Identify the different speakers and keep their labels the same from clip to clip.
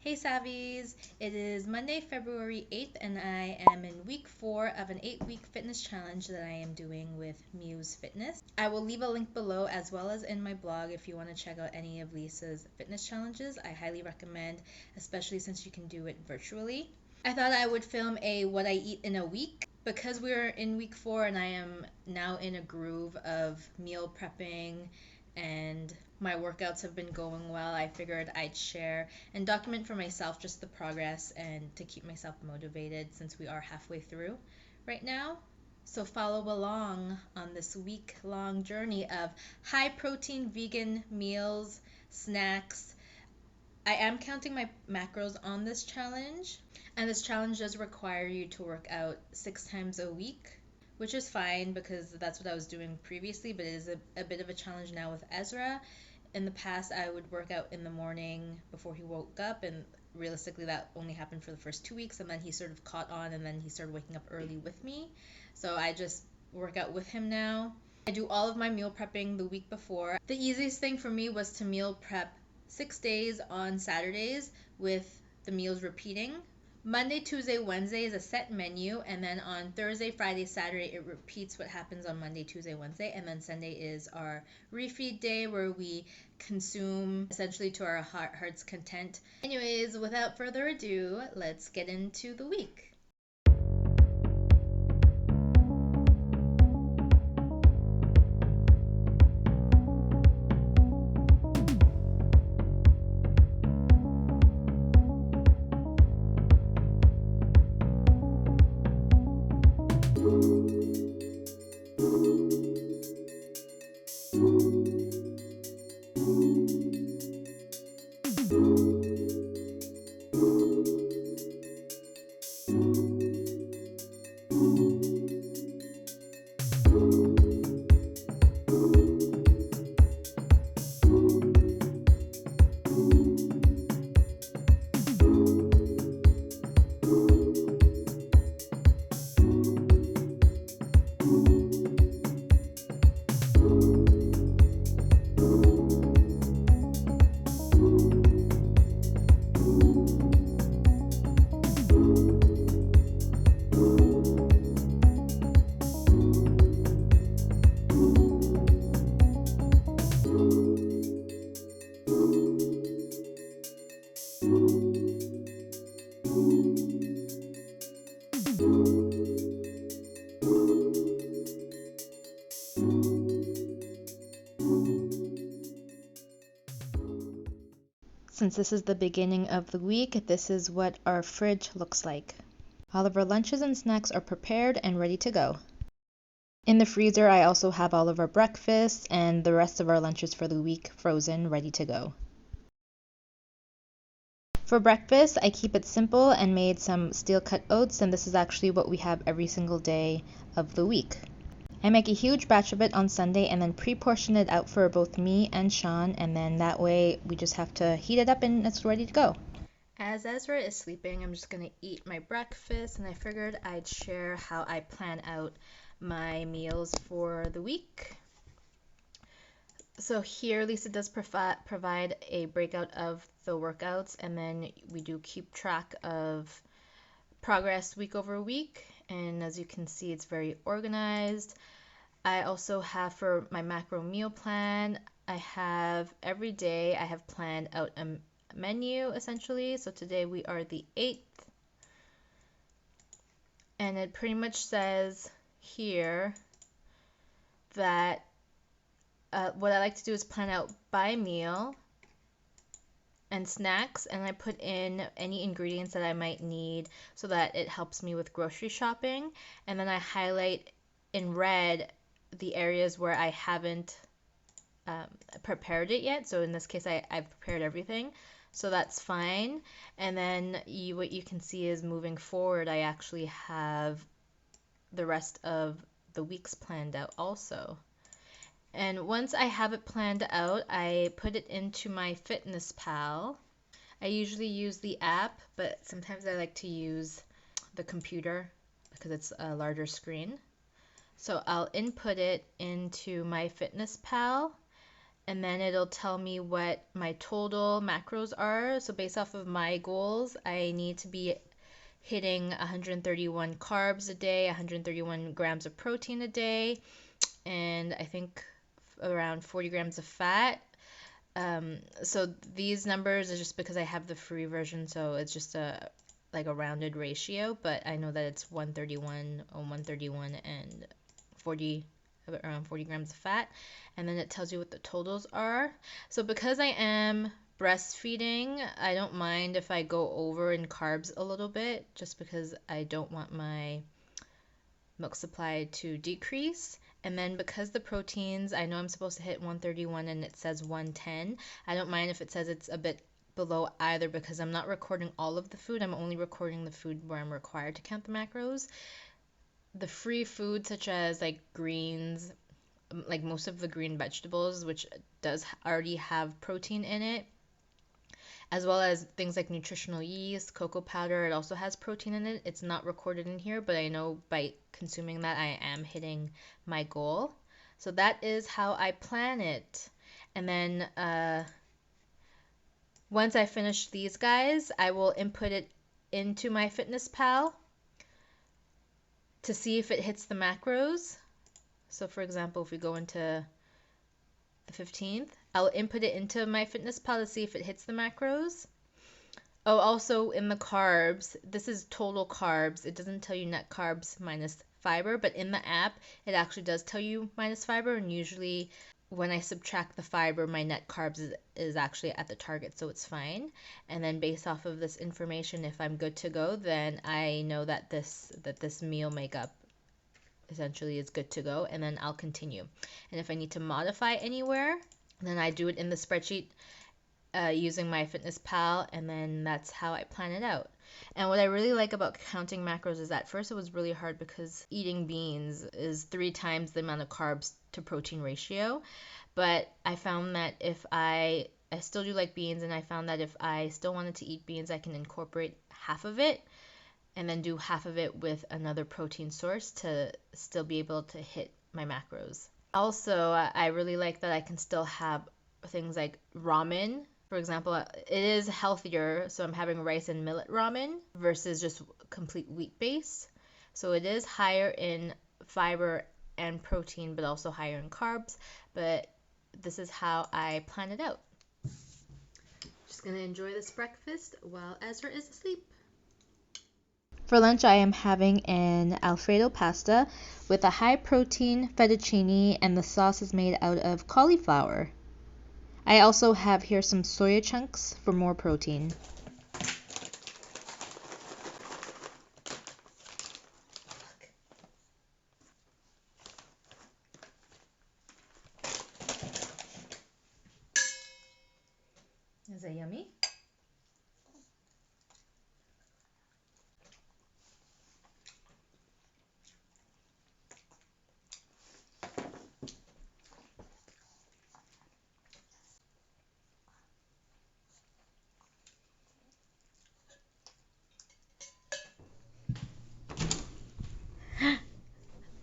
Speaker 1: Hey Savvies! It is Monday, February 8th, and I am in week 4 of an 8-week fitness challenge that I am doing with Muse Fitness. I will leave a link below as well as in my blog if you want to check out any of Lisa's fitness challenges. I highly recommend, especially since you can do it virtually. I thought I would film a what I eat in a week because we're in week 4 and I am now in a groove of meal prepping and my workouts have been going well. I figured I'd share and document for myself just the progress and to keep myself motivated since we are halfway through right now. So follow along on this week-long journey of high protein vegan meals, snacks. I am counting my macros on this challenge, and this challenge does require you to work out 6 times a week, which is fine because that's what I was doing previously, but it is a bit of a challenge now with Ezra. In the past, I would work out in the morning before he woke up, and realistically, that only happened for the first 2 weeks, and then he sort of caught on, and then he started waking up early with me. So I just work out with him now. I do all of my meal prepping the week before. The easiest thing for me was to meal prep 6 days on Saturdays with the meals repeating. Monday, Tuesday, Wednesday is a set menu, and then on Thursday, Friday, Saturday, it repeats what happens on Monday, Tuesday, Wednesday, and then Sunday is our refeed day where we consume essentially to our heart's content. Anyways, without further ado, let's get into the week. Since this is the beginning of the week, this is what our fridge looks like. All of our lunches and snacks are prepared and ready to go. In the freezer, I also have all of our breakfasts and the rest of our lunches for the week frozen, ready to go. For breakfast, I keep it simple and made some steel-cut oats, and this is actually what we have every single day of the week. I make a huge batch of it on Sunday and then pre-portion it out for both me and Sean, and then that way we just have to heat it up and it's ready to go. As Ezra is sleeping, I'm just going to eat my breakfast, and I figured I'd share how I plan out my meals for the week. So here Lisa does provide a breakout of the workouts, and then we do keep track of progress week over week, and as you can see, it's very organized. I also have for my macro meal plan, I have every day I have planned out a menu essentially. So today we are the 8th, and it pretty much says here that what I like to do is plan out by meal and snacks, and I put in any ingredients that I might need so that it helps me with grocery shopping, and then I highlight in red the areas where I haven't prepared it yet. So in this case, I've prepared everything, so that's fine. And then what you can see is moving forward, I actually have the rest of the weeks planned out also. And once I have it planned out, I put it into my Fitness Pal. I usually use the app, but sometimes I like to use the computer because it's a larger screen. So I'll input it into my Fitness Pal, and then it'll tell me what my total macros are. So based off of my goals, I need to be hitting 131 carbs a day, 131 grams of protein a day, and I think around 40 grams of fat. So these numbers are just because I have the free version, so it's just like a rounded ratio, but I know that it's 131 and 40 around 40 grams of fat, and then it tells you what the totals are. So because I am breastfeeding, I don't mind if I go over in carbs a little bit, just because I don't want my milk supply to decrease. And then because the proteins, I know I'm supposed to hit 131 and it says 110. I don't mind if it says it's a bit below either, because I'm not recording all of the food. I'm only recording the food where I'm required to count the macros. The free food, such as like greens, like most of the green vegetables, which does already have protein in it, as well as things like nutritional yeast, cocoa powder, it also has protein in it. It's not recorded in here, but I know by consuming that I am hitting my goal. So that is how I plan it. And then once I finish these guys, I will input it into my MyFitnessPal to see if it hits the macros. So for example, if we go into the 15th, I'll input it into my MyFitnessPal to see if it hits the macros. Oh, also in the carbs, this is total carbs. It doesn't tell you net carbs minus fiber, but in the app, it actually does tell you minus fiber, and usually when I subtract the fiber, my net carbs is actually at the target, so it's fine. And then based off of this information, if I'm good to go, then I know that this meal makeup essentially is good to go, and then I'll continue. And if I need to modify anywhere, then I do it in the spreadsheet using MyFitnessPal, and then that's how I plan it out. And what I really like about counting macros is that first it was really hard because eating beans is 3 times the amount of carbs to protein ratio. But I found that if I still do like beans, and I found that if I still wanted to eat beans, I can incorporate half of it and then do half of it with another protein source to still be able to hit my macros. Also, I really like that I can still have things like ramen. For example, it is healthier, so I'm having rice and millet ramen versus just complete wheat base. So it is higher in fiber and protein, but also higher in carbs. But this is how I plan it out. Just gonna enjoy this breakfast while Ezra is asleep. For lunch, I am having an Alfredo pasta with a high protein fettuccine, and the sauce is made out of cauliflower. I also have here some soya chunks for more protein. Is that yummy?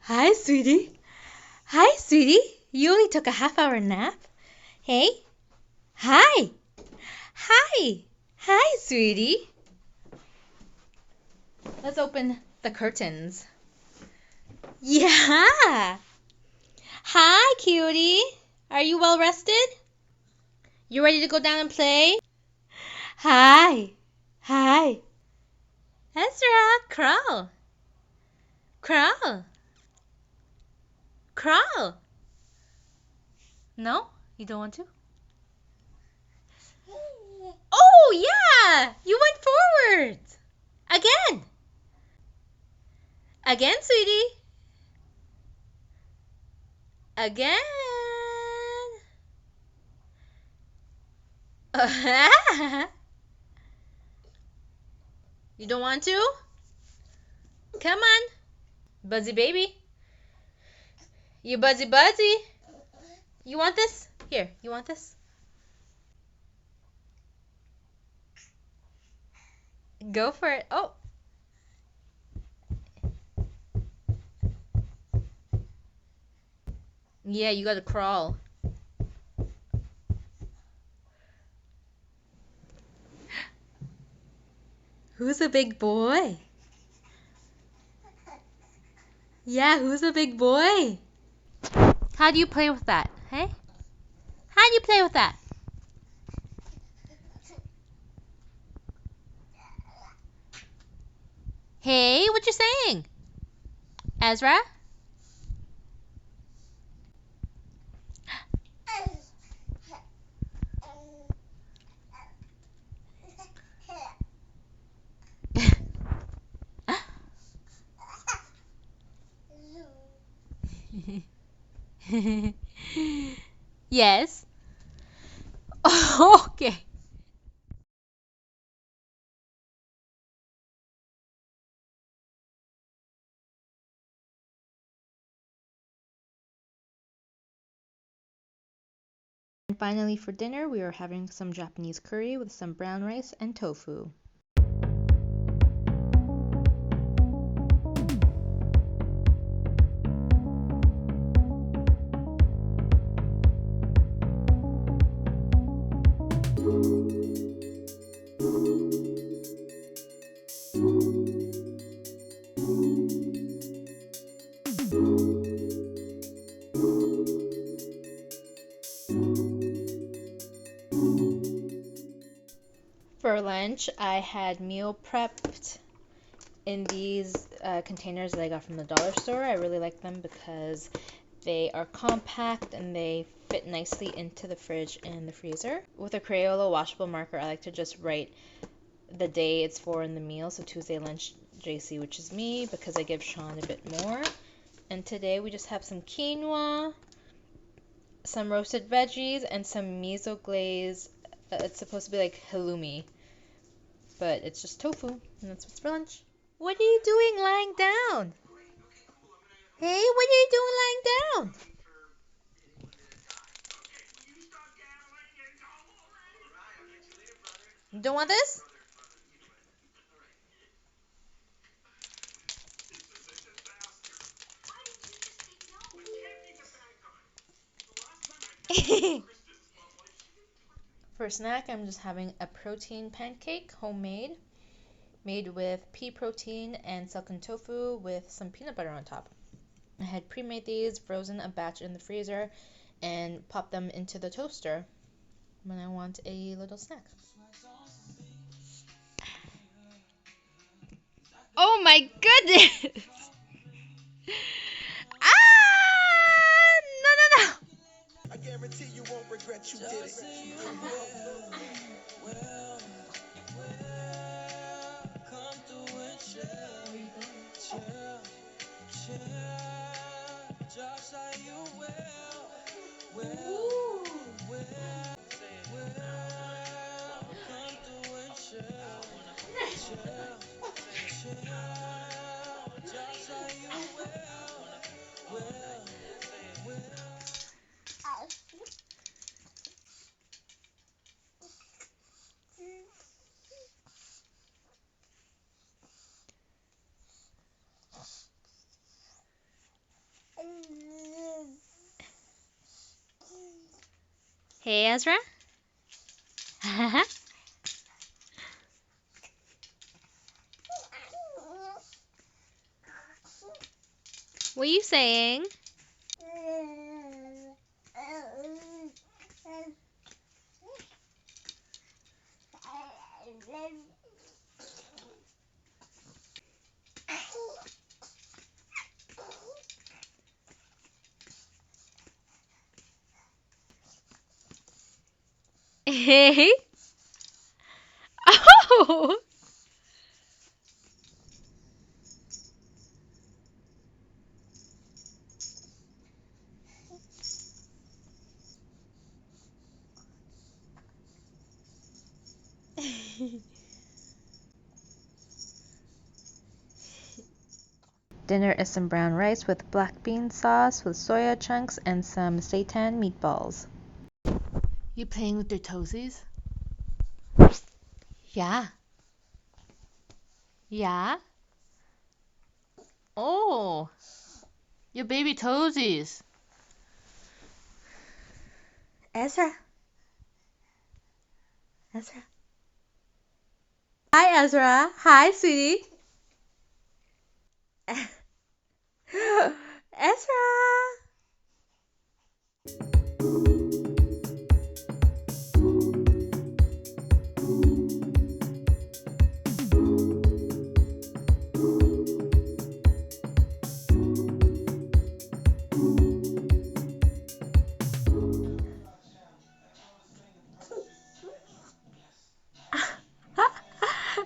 Speaker 1: Hi, sweetie. Hi, sweetie. You only took a half-hour nap? Hey? Hi. Hi. Hi, sweetie. Let's open the curtains. Yeah. Hi, cutie. Are you well rested? You ready to go down and play? Hi. Hi. Ezra, crawl. Crawl. Crawl. No? You don't want to? Oh, yeah! You went forward! Again! Again, sweetie! Again! You don't want to? Come on! Buzzy baby! You buzzy buzzy! You want this? Here, you want this? Go for it. Oh! Yeah, you gotta crawl. Who's a big boy? Yeah, who's a big boy? How do you play with that? Hey? How do you play with that? Hey, what you saying? Ezra? Yes. Okay. And finally, for dinner, we are having some Japanese curry with some brown rice and tofu. For lunch, I had meal prepped in these containers that I got from the dollar store. I really like them because they are compact and they fit nicely into the fridge and the freezer. With a Crayola washable marker, I like to just write the day it's for in the meal. So Tuesday lunch, JC, which is me, because I give Sean a bit more. And today we just have some quinoa, some roasted veggies, and some miso glaze. It's supposed to be like halloumi, but it's just tofu, and that's what's for lunch. What are you doing lying down? Hey, what are you doing lying down? You don't want this? For snack, I'm just having a protein pancake, homemade, made with pea protein and silken tofu with some peanut butter on top. I had pre-made these, frozen a batch in the freezer, and popped them into the toaster when I want a little snack. Oh my goodness! Ah! No, no, no! I guarantee you won't regret you did it. Come through and chill, just like you will, come through and chill, just like you will. Hey, Ezra. What are you saying? Hey. Oh. Dinner is some brown rice with black bean sauce with soya chunks and some seitan meatballs. You playing with your toesies? Yeah. Yeah? Oh, your baby toesies. Ezra. Ezra. Hi, Ezra. Hi, sweetie. Ezra.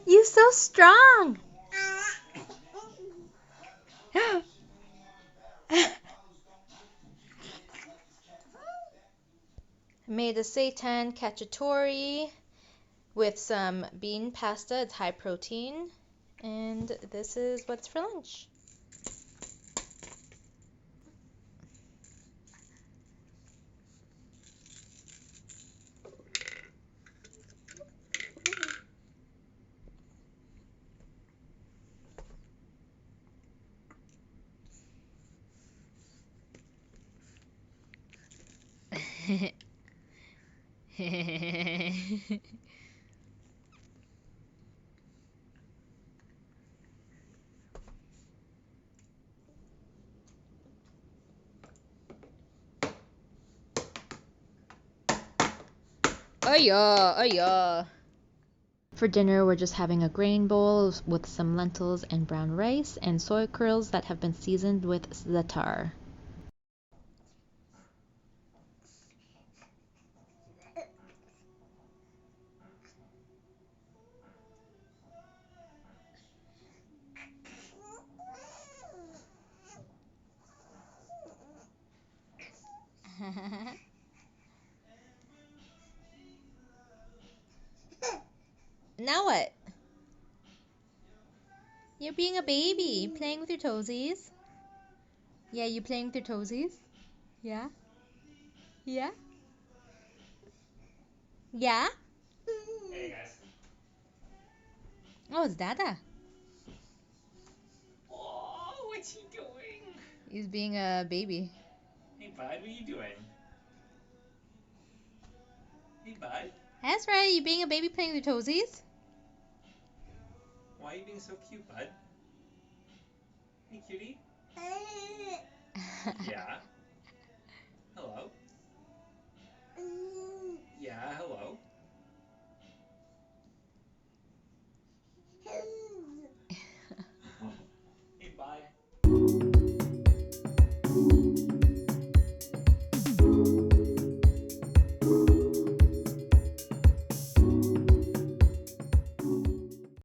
Speaker 1: You're so strong. Made a seitan cacciatore with some bean pasta. It's high protein. And this is what's for lunch. Oh yeah, oh yeah. For dinner, we're just having a grain bowl with some lentils and brown rice and soy curls that have been seasoned with za'atar. Now what? You're being a baby, playing with your toesies. Yeah, you playing with your toesies? Yeah? Yeah? Yeah?
Speaker 2: Hey guys.
Speaker 1: Oh, it's Dada.
Speaker 2: Oh, what's he doing?
Speaker 1: He's being a baby.
Speaker 2: Hey bud, what are you doing? Hey bud,
Speaker 1: That's right, you being a baby playing with your toesies?
Speaker 2: why are you being so cute, bud? Hey cutie. Yeah.